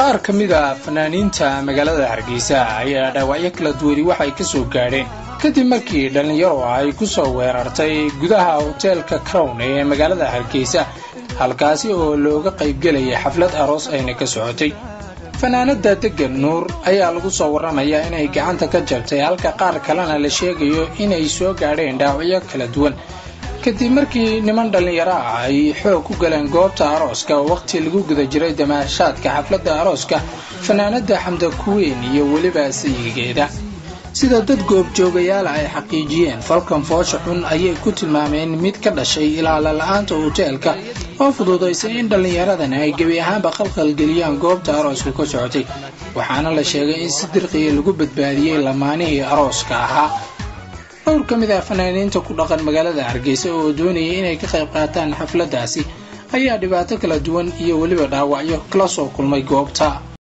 qaar kamida fanaaniinta magaalada Hargeysa ayaa dhaawacyo kala duwan waxay ka soo gaareen kadib markii dhalinyaro ay ku soo weerartay gudaha hoteelka Crown ee magaalada Hargeysa halkaasi oo looga qayb galay xaflad aroos ayna ka socotay. fanaanada Degan Nuur ayaa lagu soo waramayaa inay gacanta ka jabtay halka qaar kalena la sheegayo inay soo gaareen dhaawacyo kala duwan kadib markii niman dhalinyaro ay xoog ku galeen goobta arooska waqti lagu guda jiray damaashaadka xafladda arooska fanaanada Xamda Kuweyn iyo waliba sayyigeeda. sida dad goob joogayaal ay xaqiijiyeen falkan foosha xun ayay ku tilmaameen mid ka dhashay ilaala la'aanta hoteelka oo fududeysay in dhalinyaradan ay gabi ahaanba qalqal geliyaan goobta arooska ka socotay, waxaana la sheegay in si dirqiya lagu badbaadiyay lamaanihii arooska ahaa. dhowr kamid ah fanaaniinta ku dhaqan magaalada Hargeysa oo doonayay inay ka qayb qaataan xafladdaasi ayaa dhibaato kala duwan iyo waliba dhaawacyo kala soo kulmay goobta.